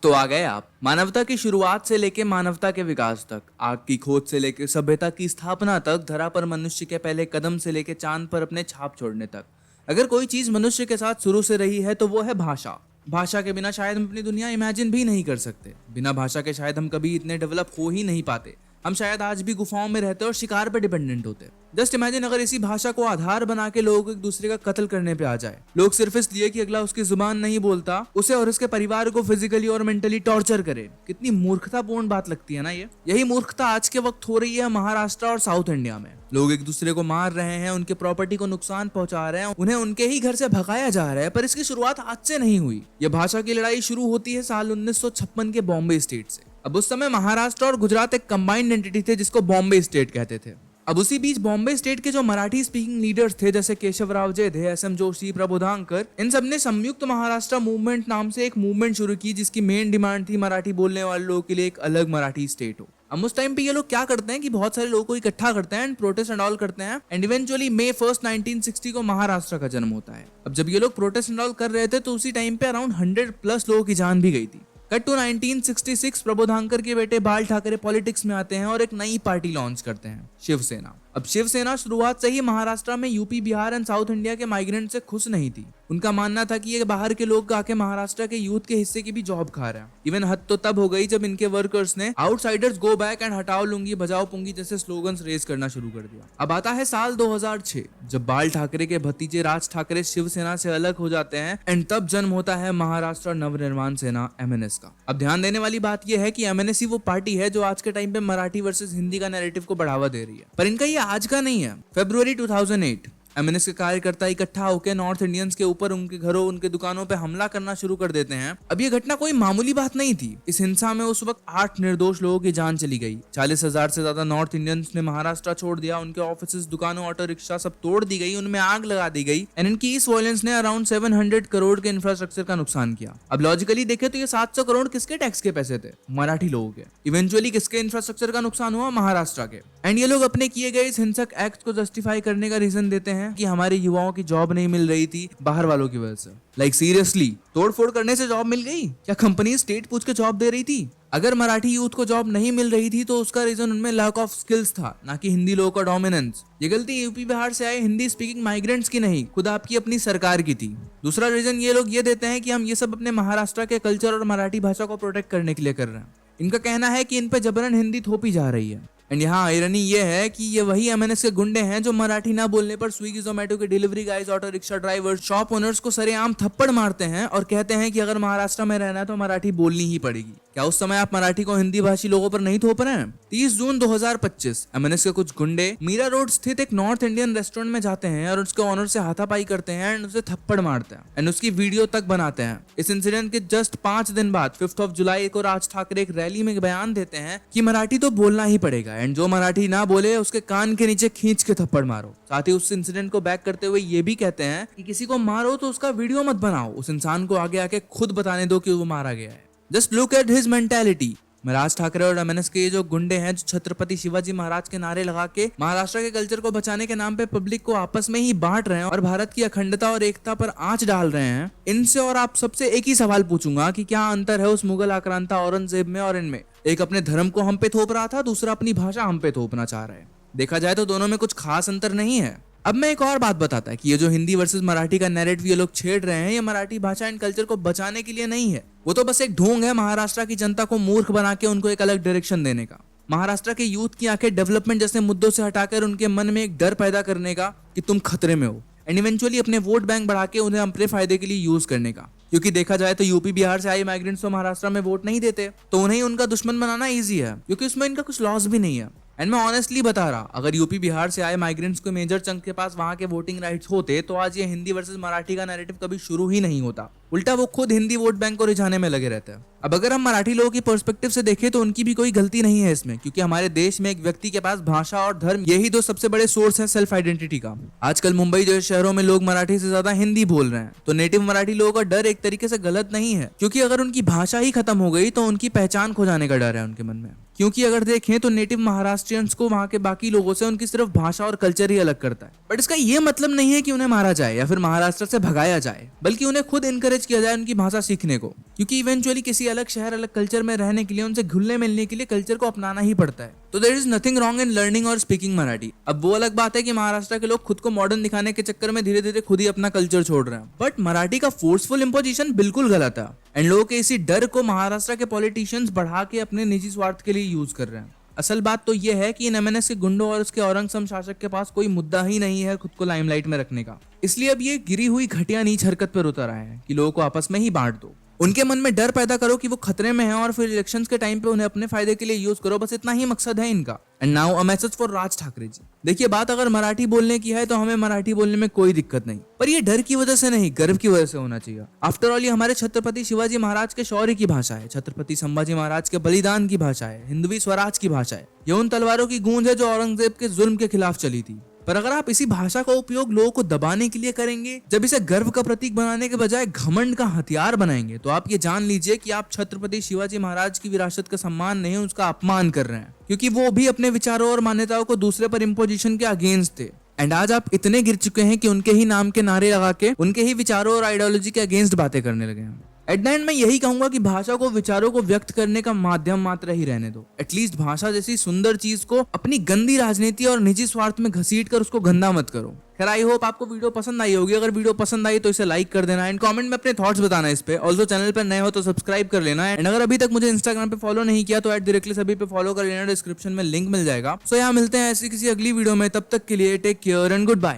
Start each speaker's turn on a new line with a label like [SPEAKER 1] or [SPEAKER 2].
[SPEAKER 1] तो आ गए आप मानवता की शुरुआत से लेके मानवता के विकास तक, आग की खोज से लेके सभ्यता की स्थापना तक, धरा पर मनुष्य के पहले कदम से लेके चांद पर अपने छाप छोड़ने तक। अगर कोई चीज मनुष्य के साथ शुरू से रही है तो वो है भाषा। भाषा के बिना शायद हम अपनी दुनिया इमेजिन भी नहीं कर सकते। बिना भाषा के शायद हम कभी इतने डेवलप हो ही नहीं पाते। हम शायद आज भी गुफाओं में रहते और शिकार पर डिपेंडेंट होते। जस्ट इमेजिन अगर इसी भाषा को आधार बना के लोग एक दूसरे का कत्ल करने पे आ जाए। लोग सिर्फ इसलिए कि अगला उसकी जुबान नहीं बोलता, उसे और उसके परिवार को फिजिकली और मेंटली टॉर्चर करे। कितनी मूर्खतापूर्ण बात लगती है ना ये। यही मूर्खता आज के वक्त हो रही है महाराष्ट्र और साउथ इंडिया में। लोग एक दूसरे को मार रहे हैं, उनके प्रॉपर्टी को नुकसान पहुंचा रहे हैं, उन्हें उनके ही घर से भगाया जा रहा है। पर इसकी शुरुआत आज से नहीं हुई। यह भाषा की लड़ाई शुरू होती है साल 1956 के बॉम्बे स्टेट से। अब उस समय महाराष्ट्र और गुजरात एक कंबाइंड एंटिटी थे जिसको बॉम्बे स्टेट कहते थे। अब उसी बीच बॉम्बे स्टेट के जो मराठी स्पीकिंग लीडर्स थे जैसे केशवराव जेधे, एस.एम. जोशी, प्रबोधांकर, इन सब ने संयुक्त महाराष्ट्र मूवमेंट नाम से एक मूवमेंट शुरू की जिसकी मेन डिमांड थी मराठी बोलने वाले लोगों के लिए एक अलग मराठी स्टेट हो। अब उस टाइम पे ये लोग क्या करते हैं कि बहुत सारे लोगों को इकट्ठा करते हैं एंड प्रोटेस्ट एंड ऑल करते हैं एंड इवेंचुअली May 1, 1960 को महाराष्ट्र का जन्म होता है। अब जब ये लोग प्रोटेस्ट एंड ऑल कर रहे थे तो उसी टाइम पे अराउंड 100+ लोगों की जान भी गई थी। कट टू 1966, प्रबोधांकर के बेटे बाल ठाकरे पॉलिटिक्स में आते हैं और एक नई पार्टी लॉन्च करते हैं, शिवसेना। अब शिवसेना शुरुआत से ही महाराष्ट्र में UP, Bihar and south India के माइग्रेंट से खुश नहीं थी। उनका मानना था कि ये बाहर के लोग आके महाराष्ट्र के यूथ के हिस्से की भी जॉब खा रहे हैं। इवन हद तो तब हो गई जब इनके वर्कर्स ने आउटसाइडर्स गो बैक एंड हटाओ लुंगी बजाओ पुंगी जैसे स्लोगन्स रेज करना शुरू कर दिया। अब आता है साल 2006 जब बाल ठाकरे के भतीजे राज ठाकरे शिवसेना से अलग हो जाते हैं एंड तब जन्म होता है महाराष्ट्र नवनिर्माण सेना MNS का। अब ध्यान देने वाली बात यह है कि MNS ही वो पार्टी है जो आज के टाइम पे मराठी वर्सेस हिंदी का नैरेटिव को बढ़ावा दे रही है। पर इनका ये आज का नहीं है। फरवरी 2008 MNS के कार्यकर्ता इकट्ठा होकर नॉर्थ इंडियंस के ऊपर उनके घरों, उनके दुकानों पे हमला करना शुरू कर देते हैं। अब ये घटना कोई मामूली बात नहीं थी। इस हिंसा में उस वक्त 8 निर्दोष लोगों की जान चली गई। 40,000 से ज्यादा नॉर्थ इंडियंस ने महाराष्ट्र छोड़ दिया। उनके ऑफिस, दुकानों, ऑटो रिक्शा सब तोड़ दी गई, उनमें आग लगा दी गई एंड इनकी इस वायलेंस ने अराउंड 700 करोड़ के इंफ्रास्ट्रक्चर का नुकसान किया। अब लॉजिकली देखे तो ये 700 करोड़ किसके टैक्स के पैसे थे? मराठी लोगों के। इवेंचुअली किसके इंफ्रास्ट्रक्चर का नुकसान हुआ? महाराष्ट्र के। एंड ये लोग अपने किए गए इस हिंसक एक्ट को जस्टिफाई करने का रीजन देते हैं कि हमारे युवाओं की जॉब नहीं मिल रही थी बाहर वालों की वजह से। लाइक सीरियसली, तोड़फोड़ करने से जॉब मिल गई? क्या कंपनी स्टेट पूछ के जॉब दे रही थी? अगर मराठी यूथ को जॉब नहीं मिल रही थी तो उसका रीजन उनमें लैक ऑफ स्किल्स था, ना कि हिंदी लोगों का डोमिनेंस। ये गलती यूपी बिहार से आए हिंदी स्पीकिंग माइग्रेंट्स की नहीं, खुद आपकी अपनी सरकार की थी। दूसरा रीजन ये लोग ये देते हैं कि हम ये सब अपने महाराष्ट्र के कल्चर और मराठी भाषा को प्रोटेक्ट करने के लिए कर रहे हैं। इनका कहना है कि इन पे जबरन हिंदी थोपी जा रही है। एंड यहाँ आयरनी ये है कि ये वही MNS के गुंडे हैं जो मराठी ना बोलने पर स्विगी, जोमेटो के delivery guys, auto rickshaw drivers, shop owners को सरेआम थप्पड़ मारते हैं और कहते हैं कि अगर महाराष्ट्र में रहना है तो मराठी बोलनी ही पड़ेगी। क्या उस समय आप मराठी को हिंदी भाषी लोगों पर नहीं थोप रहे हैं? 30 जून 2025 MNS के कुछ गुंडे मीरा रोड स्थित एक नॉर्थ इंडियन रेस्टोरेंट में जाते हैं और उसके ऑनर से हाथापाई करते हैं एंड उसे थप्पड़ मारते हैं एंड उसकी वीडियो तक बनाते हैं। इस इंसिडेंट के जस्ट 5 दिन बाद 5 जुलाई को राज ठाकरे एक रैली में बयान देते हैं कि मराठी तो बोलना ही पड़ेगा एंड जो मराठी ना बोले उसके कान के नीचे खींच के थप्पड़ मारो। साथ ही उस इंसिडेंट को बैक करते हुए ये भी कहते हैं कि किसी को मारो तो उसका वीडियो मत बनाओ, उस इंसान को आगे आके खुद बताने दो कि वो मारा गया है। Just look at his mentality. Raj Thackeray और MNS के ये जो गुंडे हैं जो छत्रपति शिवाजी महाराज के नारे लगा के महाराष्ट्र के कल्चर को बचाने के नाम पे पब्लिक को आपस में ही बांट रहे हैं और भारत की अखंडता और एकता पर आंच डाल रहे हैं, इनसे और आप सबसे एक ही सवाल पूछूंगा कि क्या अंतर है उस मुगल आक्रांता औरंगजेब में और इनमें? एक अपने धर्म को हम पे थोप रहा था, दूसरा अपनी भाषा हम पे थोपना चाह रहा है। देखा जाए तो दोनों में कुछ खास अंतर नहीं है। अब मैं एक और बात बताता है कि ये जो हिंदी वर्सेस मराठी का नैरेटिव ये लोग छेड़ रहे हैं, ये मराठी भाषा एंड कल्चर को बचाने के लिए नहीं है। वो तो बस एक ढोंग है महाराष्ट्र की जनता को मूर्ख बना के उनको एक अलग डायरेक्शन देने का। महाराष्ट्र के यूथ की आंखें डेवलपमेंट जैसे मुद्दों से हटाकर उनके मन में एक डर पैदा करने का कि तुम खतरे में हो एंड इवेंचुअली अपने वोट बैंक बढ़ा के उन्हें अपने फायदे के लिए यूज करने का। क्योंकि देखा जाए तो यूपी बिहार से आए माइग्रेंट्स तो महाराष्ट्र में वोट नहीं देते, तो उन्हें उनका दुश्मन बनाना ईजी है क्योंकि उसमें इनका कुछ लॉस भी नहीं है। एंड मैं ऑनेस्टली बता रहा, अगर यूपी बिहार से आए माइग्रेंट्स को मेजर चंक के पास वहां के वोटिंग राइट्स होते तो आज ये हिंदी वर्सेस मराठी का नैरेटिव कभी शुरू ही नहीं होता। उल्टा वो खुद हिंदी वोट बैंक को रिझाने में लगे रहते हैं। अब अगर हम मराठी लोगों की पर्सपेक्टिव से देखें तो उनकी भी कोई गलती नहीं है इसमें, क्योंकि हमारे देश में एक व्यक्ति के पास भाषा और धर्म यही 2 सबसे बड़े सोर्स हैं सेल्फ आइडेंटिटी का। आजकल मुंबई जैसे शहरों में लोग मराठी से ज्यादा हिंदी बोल रहे हैं, तो नेटिव मराठी लोगों का डर एक तरीके से गलत नहीं है, क्योंकि अगर उनकी भाषा ही खत्म हो गई तो उनकी पहचान खो जाने का डर है उनके मन में। क्योंकि अगर देखें तो नेटिव महाराष्ट्रियंस को वहाँ के बाकी लोगों से उनकी सिर्फ भाषा और कल्चर ही अलग करता है। बट इसका ये मतलब नहीं है कि उन्हें मारा जाए या फिर महाराष्ट्र से भगाया जाए, बल्कि उन्हें खुद इनकरेज किया जाए उनकी भाषा सीखने को, क्योंकि इवेंचुअली किसी अलग शहर अलग कल्चर में रहने के लिए उनसे घुलने मिलने के लिए कल्चर को अपनाना ही पड़ता है। तो there is nothing wrong in learning और स्पीकिंग मराठी। अब वो अलग बात है कि महाराष्ट्र के लोग खुद को मॉडर्न दिखाने के चक्कर में धीरे धीरे खुद ही अपना कल्चर छोड़ रहे हैं, बट मराठी का फोर्सफुल इंपोजिशन बिल्कुल गलत है एंड लोगों के इसी डर को महाराष्ट्र के पॉलिटिशियंस बढ़ा के अपने निजी स्वार्थ के लिए यूज कर रहे हैं। असल बात तो यह है कि इन एमएनएस के गुंडों और उसके औरंगजेब शासक के पास कोई मुद्दा ही नहीं है खुद को लाइमलाइट में रखने का, इसलिए अब ये गिरी हुई घटिया नीच हरकत पर उतर आए हैं कि लोगों को आपस में ही बांट दो, उनके मन में डर पैदा करो कि वो खतरे में हैं और फिर इलेक्शंस के टाइम पे उन्हें अपने फायदे के लिए यूज करो, बस इतना ही मकसद है इनका। And now a message for Raj Thackeray ji. देखिए, बात अगर मराठी बोलने की है तो हमें मराठी बोलने में कोई दिक्कत नहीं, पर ये डर की वजह से नहीं, गर्व की वजह से होना चाहिए। आफ्टर ऑल ये हमारे छत्रपति शिवाजी महाराज के शौर्य की भाषा है, छत्रपति संभाजी महाराज के बलिदान की भाषा है, हिंदवी स्वराज की भाषा है, ये उन तलवारों की गूंज है जो औरंगजेब के जुल्म के खिलाफ चली थी। पर अगर आप इसी भाषा का उपयोग लोगों को दबाने के लिए करेंगे, जब इसे गर्व का प्रतीक बनाने के बजाय घमंड का हथियार बनाएंगे, तो आप ये जान लीजिए कि आप छत्रपति शिवाजी महाराज की विरासत का सम्मान नहीं, उसका अपमान कर रहे हैं, क्योंकि वो भी अपने विचारों और मान्यताओं को दूसरे पर इम्पोजिशन के अगेंस्ट थे। एंड आज आप इतने गिर चुके हैं कि उनके ही नाम के नारे लगा के उनके ही विचारों और आइडियोलॉजी के अगेंस्ट बातें करने लगे हैं। एट द एंड मैं यही कहूंगा कि भाषा को विचारों को व्यक्त करने का माध्यम मात्र ही रहने दो। एटलीस्ट भाषा जैसी सुंदर चीज को अपनी गंदी राजनीति और निजी स्वार्थ में घसीट कर उसको गंदा मत करो। खैर, आई होप आपको वीडियो पसंद आई होगी। अगर वीडियो पसंद आई तो इसे लाइक कर देना एंड कमेंट में अपने थॉट्स बताना इस पे। ऑल्सो चैनल पर नए हो तो सब्सक्राइब कर लेना एंड अगर अभी तक मुझे इंस्टाग्राम पे फॉलो नहीं किया तो @directly सभी पे फॉलो कर लेना, डिस्क्रिप्शन में लिंक मिल जाएगा। सो यहाँ मिलते हैं ऐसी किसी अगली वीडियो में, तब तक के लिए take care and good bye.